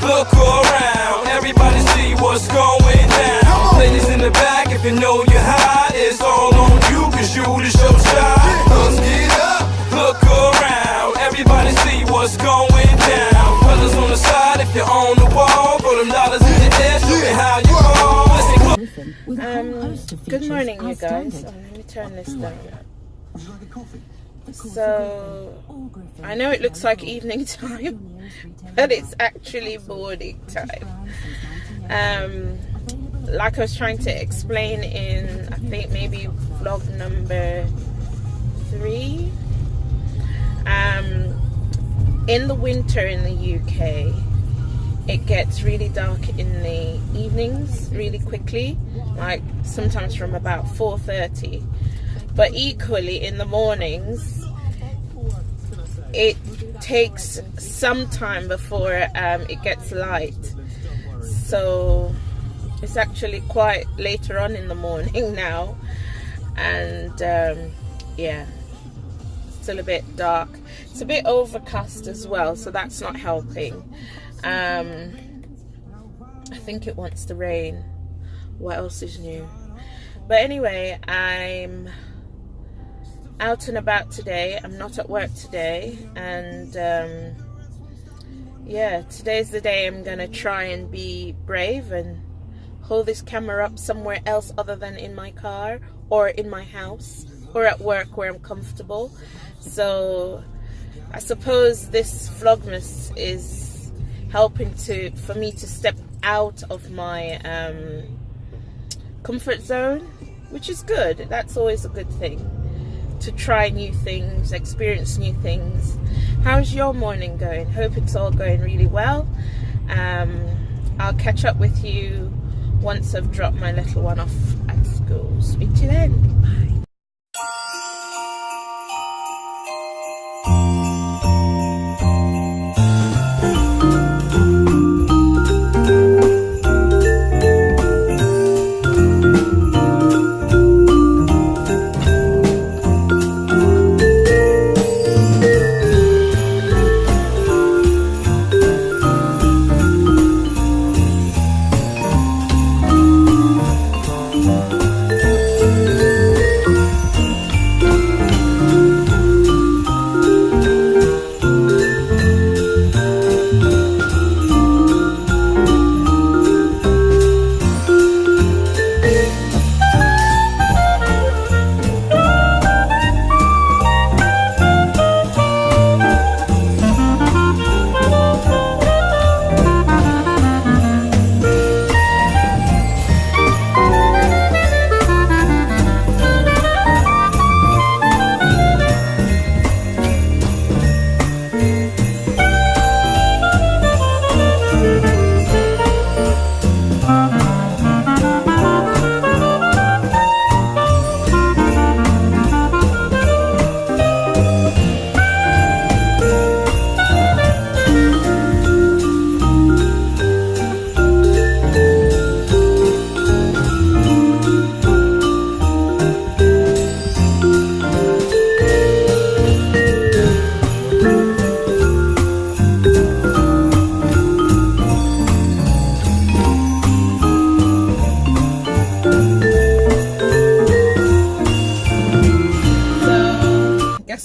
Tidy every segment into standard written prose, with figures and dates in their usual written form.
Look around, everybody see what's going down. Ladies in the back, if you know you're hot, it's all on you, cause you the show star. Let's get up, look around, everybody see what's going down. Fellas on the side, if you're on the wall, throw them dollars in the air, show me how you fall. Good morning, you guys. Let me turn this down. So, I know it looks like evening time, but it's actually morning time. Like I was trying to explain in, I think maybe vlog number 3. In the winter in the UK, it gets really dark in the evenings really quickly, like sometimes from about 4:30. But equally in the mornings, it takes some time before it gets light. So it's actually quite later on in the morning now, and yeah, still a bit dark. It's a bit overcast as well, so that's not helping. I think it wants to rain. What else is new? But anyway, I'm out and about today. I'm not at work today, and yeah, today's the day I'm gonna try and be brave and hold this camera up somewhere else other than in my car or in my house or at work where I'm comfortable. So I suppose this Vlogmas is helping for me to step out of my comfort zone, which is good. That's always a good thing, to try new things, experience new things. How's your morning going? Hope it's all going really well. I'll catch up with you once I've dropped my little one off at school. Speak to you then. Bye.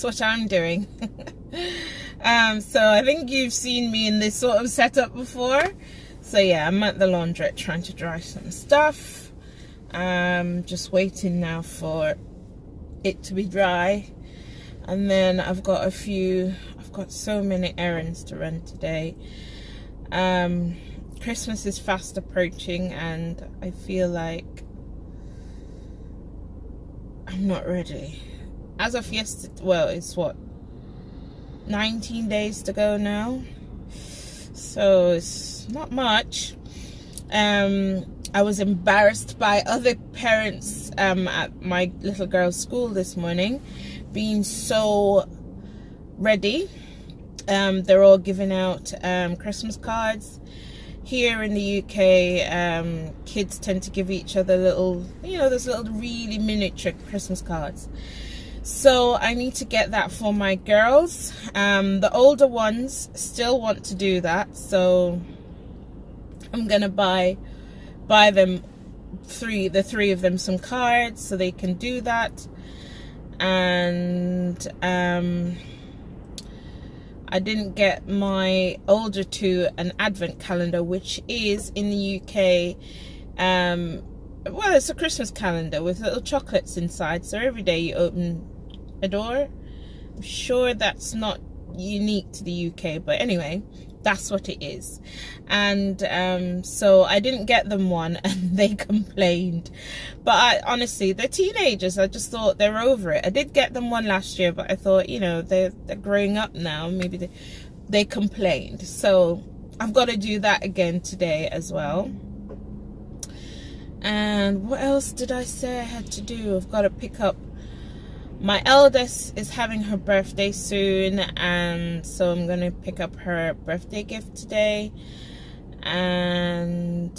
What I'm doing. So I think you've seen me in this sort of setup before. So yeah, I'm at the laundrette trying to dry some stuff. Just waiting now for it to be dry, and then I've got so many errands to run today. Christmas is fast approaching, and I feel like I'm not ready. As of yesterday, well, it's what, 19 days to go now, so it's not much. I was embarrassed by other parents at my little girl's school this morning, being so ready. They're all giving out Christmas cards. Here in the UK, kids tend to give each other little, those little really miniature Christmas cards. So I need to get that for my girls. The older ones still want to do that, so I'm gonna buy them the three of them some cards so they can do that. And I didn't get my older two an advent calendar, which is in the UK, well, it's a Christmas calendar with little chocolates inside, so every day you open a door. I'm sure that's not unique to the UK, but anyway, that's what it is. And so I didn't get them one, and they complained. But honestly, they're teenagers. I just thought they're over it. I did get them one last year, but I thought, you know, they're growing up now. Maybe they complained. So I've got to do that again today as well. And what else did I say I had to do? I've got to pick up. My eldest is having her birthday soon, and so I'm going to pick up her birthday gift today. And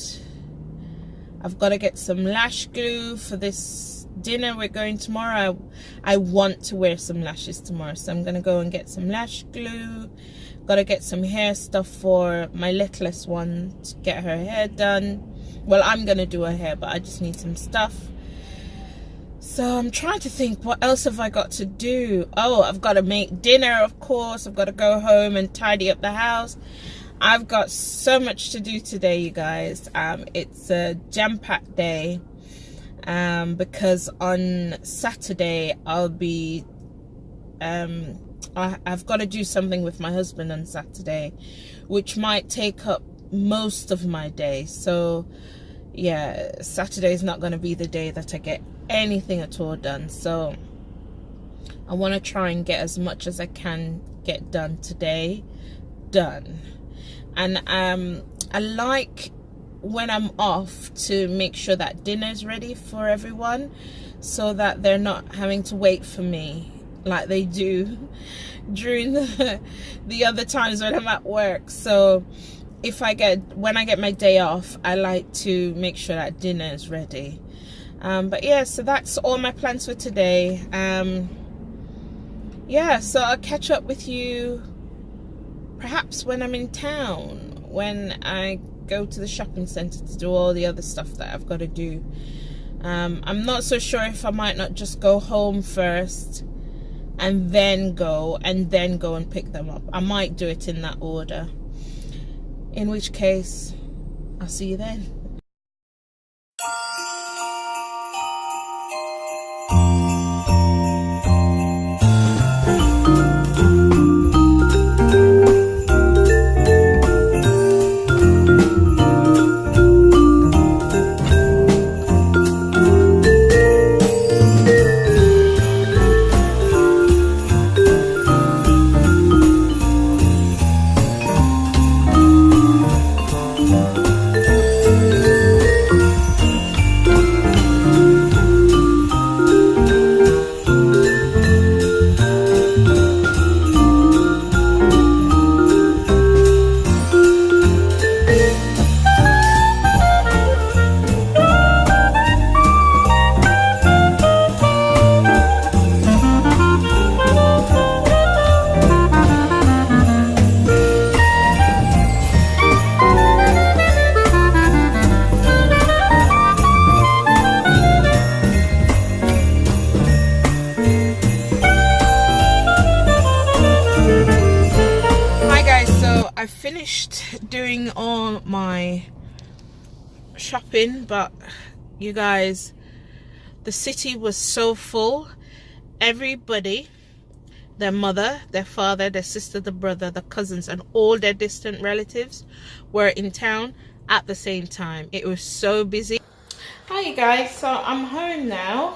I've got to get some lash glue for this dinner we're going tomorrow. I want to wear some lashes tomorrow, so I'm going to go and get some lash glue. Got to get some hair stuff for my littlest one to get her hair done. Well, I'm going to do her hair, but I just need some stuff. So I'm trying to think, what else have I got to do? Oh, I've got to make dinner, of course. I've got to go home and tidy up the house. I've got so much to do today, you guys. It's a jam-packed day because on Saturday I'll be I've got to do something with my husband on Saturday, which might take up most of my day. So yeah, Saturday is not going to be the day that I get anything at all done. So I want to try and get as much as I can get done today done. And I like when I'm off to make sure that dinner's ready for everyone, so that they're not having to wait for me like they do during the other times when I'm at work. So when I get my day off, I like to make sure that dinner is ready. But yeah, so that's all my plans for today. Yeah, so I'll catch up with you perhaps when I'm in town, when I go to the shopping centre to do all the other stuff that I've got to do. I'm not so sure if I might not just go home first and then go and pick them up. I might do it in that order, in which case I'll see you then. Finished doing all my shopping, but you guys, the city was so full. Everybody, their mother, their father, their sister, their brother, their cousins, and all their distant relatives were in town at the same time. It was so busy. Hi you guys, so I'm home now.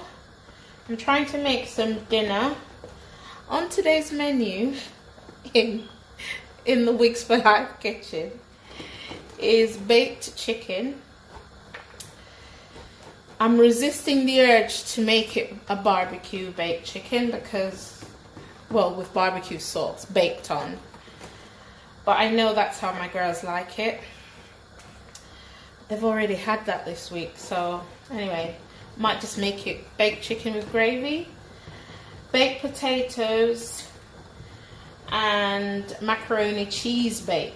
I'm trying to make some dinner. On today's menu in the Wigs for Life kitchen is baked chicken. I'm resisting the urge to make it a barbecue baked chicken because, well, with barbecue sauce baked on, but I know that's how my girls like it. They've already had that this week, so anyway, might just make it baked chicken with gravy, baked potatoes, and macaroni cheese bake.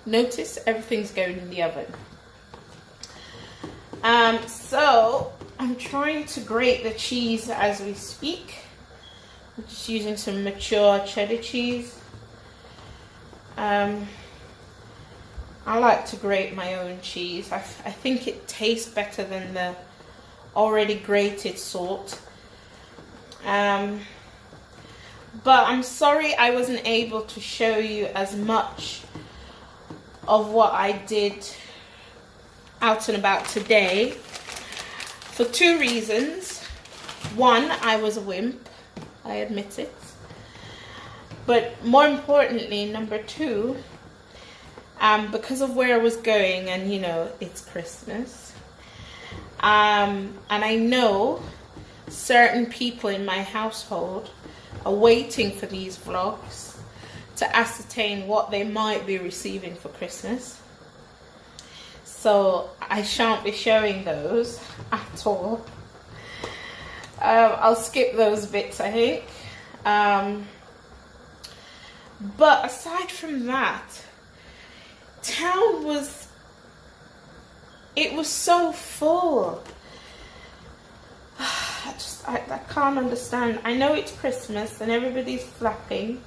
notice everything's going in the oven. So I'm trying to grate the cheese as we speak. I'm just using some mature cheddar cheese. I like to grate my own cheese. I think it tastes better than the already grated sort. But I'm sorry I wasn't able to show you as much of what I did out and about today for two reasons. One, I was a wimp, I admit it. But more importantly, number two, because of where I was going, and you know, it's Christmas. And I know certain people in my household are waiting for these vlogs to ascertain what they might be receiving for Christmas. So I shan't be showing those at all. I'll skip those bits, I think. But aside from that, town was so full. I can't understand. I know it's Christmas and everybody's flapping,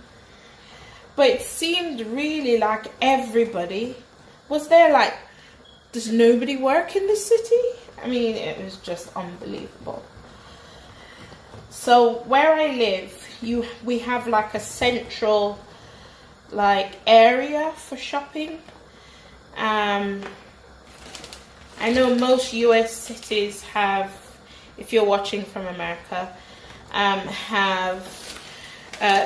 but it seemed really like everybody was there. Like, does nobody work in the city? I mean, it was just unbelievable. So where I live, we have like a central like area for shopping. I know most US cities have, if you're watching from America, have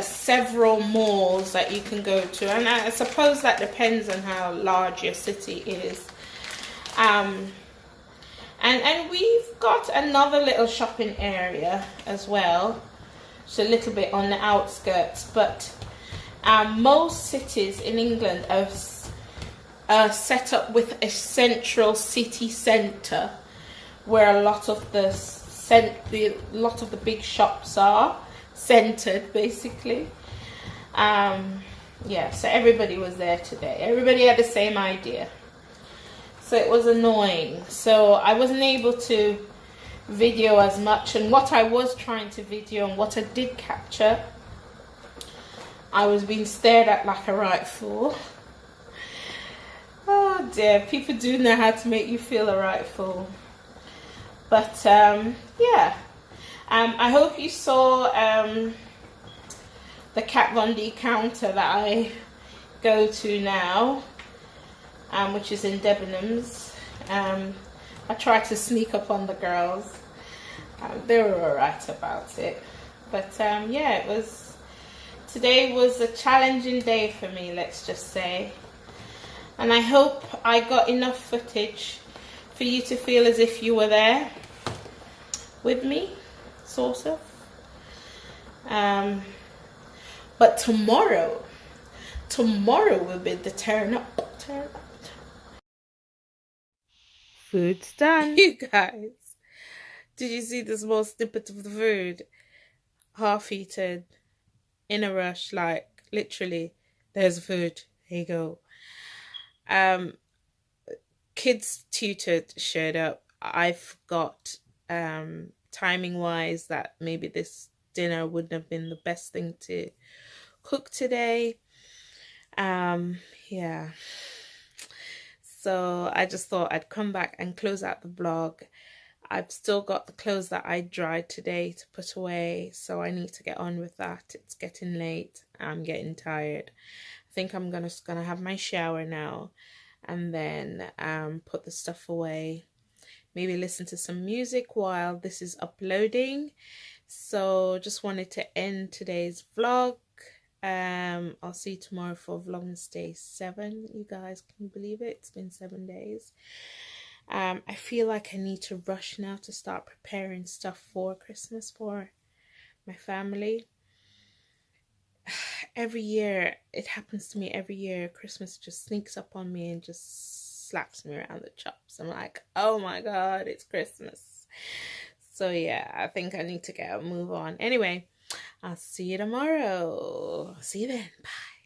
several malls that you can go to, and I suppose that depends on how large your city is. And we've got another little shopping area as well. It's a little bit on the outskirts, but most cities in England are set up with a central city centre where a lot of the big shops are centered, basically. Yeah, so everybody was there today. Everybody had the same idea. So it was annoying. So I wasn't able to video as much, and what I was trying to video and what I did capture, I was being stared at like a right fool. Oh dear, people do know how to make you feel a right fool. But yeah, I hope you saw the Kat Von D counter that I go to now, which is in Debenhams. I tried to sneak up on the girls. They were alright about it. But yeah, today was a challenging day for me, let's just say. And I hope I got enough footage for you to feel as if you were there with me, sort of. But tomorrow will be the turn up. Food's done. You guys, did you see the small snippet of the food? Half eaten, in a rush, like literally, there's food, here you go. Kids tutored showed up. I forgot, timing wise, that maybe this dinner wouldn't have been the best thing to cook today. Yeah. So I just thought I'd come back and close out the vlog. I've still got the clothes that I dried today to put away, so I need to get on with that. It's getting late. I'm getting tired. I think I'm just gonna have my shower now and then put the stuff away. Maybe listen to some music while this is uploading. So just wanted to end today's vlog. I'll see you tomorrow for Vlogmas Day 7. You guys, can you believe it? It's been 7 days. I feel like I need to rush now to start preparing stuff for Christmas for my family. Every year, it happens to me every year. Christmas just sneaks up on me and just slaps me around the chops. I'm like, oh my god, it's Christmas. So yeah, I think I need to get a move on. Anyway, I'll see you tomorrow. See you then. Bye.